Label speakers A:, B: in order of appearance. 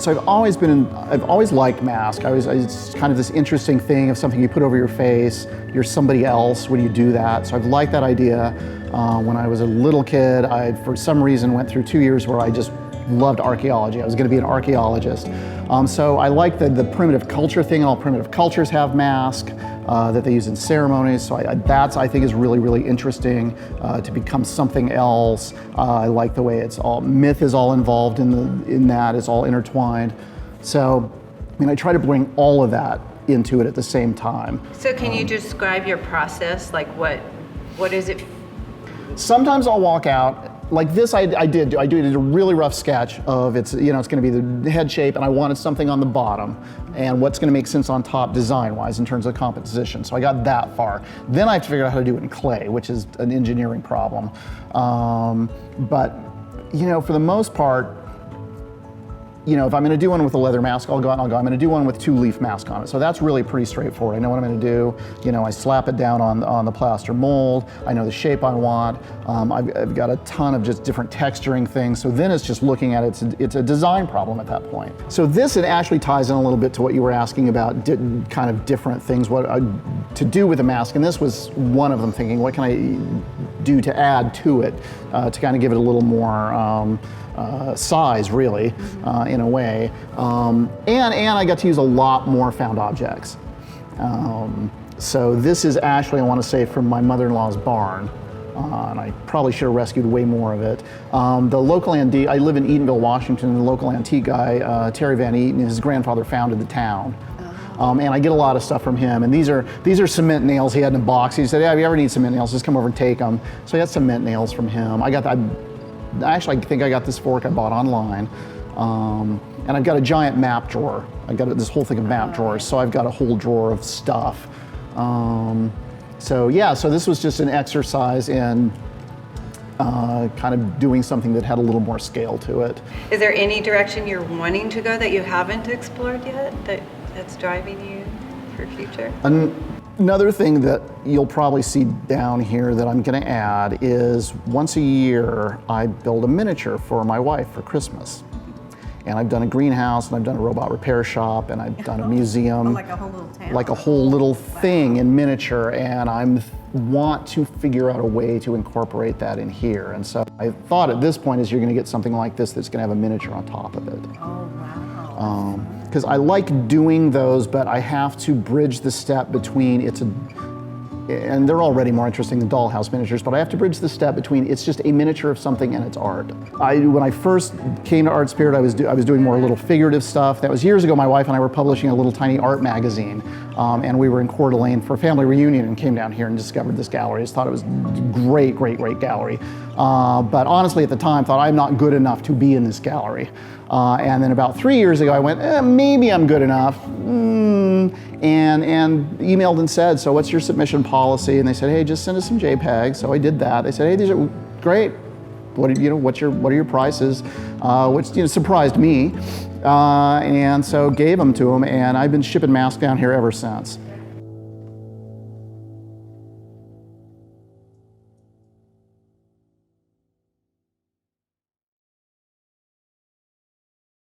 A: So I've always liked masks. It's kind of this interesting thing of something you put over your face. You're somebody else when you do that. So I've liked that idea. When I was a little kid, I, for some reason, went through 2 years where I just loved archaeology. I was going to be an archaeologist. So I like the primitive culture thing. All primitive cultures have masks that they use in ceremonies. So I think is really, really interesting to become something else. I like the way myth is all involved in that. It's all intertwined. So, I mean, I try to bring all of that into it at the same time.
B: So can you describe your process? Like what is it?
A: Sometimes I'll walk out. Like this, I did a really rough sketch of it's going to be the head shape, and I wanted something on the bottom, and what's going to make sense on top design-wise in terms of composition. So I got that far. Then I have to figure out how to do it in clay, which is an engineering problem. But for the most part, if I'm going to do one with a leather mask, I'll go out and I'm going to do one with 2-leaf mask on it. So that's really pretty straightforward. I know what I'm going to do. I slap it down on the plaster mold. I know the shape I want. I've got a ton of just different texturing things. So then it's just looking at it. It's a design problem at that point. So this, it actually ties in a little bit to what you were asking about, kind of different things to do with a mask. And this was one of them, thinking, what can I do to add to it to kind of give it a little more size, really, in a way. And I got to use a lot more found objects. So this is actually, I want to say, from my mother-in-law's barn. And I probably should have rescued way more of it. The local antique, I live in Eatonville, Washington, and the local antique guy, Terry Van Eaton, his grandfather founded the town. And I get a lot of stuff from him. And these are cement nails he had in a box. He said, yeah, if you ever need cement nails, just come over and take them. So I got cement nails from him. Actually, I think I got this fork I bought online. And I've got a giant map drawer. I got this whole thing of map drawers, so I've got a whole drawer of stuff. So this was just an exercise in kind of doing something that had a little more scale to it.
B: Is there any direction you're wanting to go that you haven't explored yet, that's driving you for future?
A: Another thing that you'll probably see down here that I'm going to add is once a year I build a miniature for my wife for Christmas. And I've done a greenhouse, and I've done a robot repair shop, and I've done a museum.
C: Like a whole little town.
A: Like a whole little thing in miniature, and I want to figure out a way to incorporate that in here. And so I thought at this point is you're going to get something like this that's going to have a miniature on top of it.
C: Oh, wow.
A: Because I like doing those, but I have to bridge the step between and they're already more interesting than dollhouse miniatures, but I have to bridge the step between it's just a miniature of something and it's art. When I first came to Art Spirit, I was doing more little figurative stuff. That was years ago. My wife and I were publishing a little tiny art magazine, and we were in Coeur d'Alene for a family reunion and came down here and discovered this gallery. I just thought it was a great gallery. But honestly, at the time, thought I'm not good enough to be in this gallery. And then about 3 years ago, I went, maybe I'm good enough, and emailed and said, so what's your submission policy? And they said, hey, just send us some JPEGs. So I did that. They said, hey, these are great. What are your prices? Which surprised me, and so gave them to them, and I've been shipping masks down here ever since.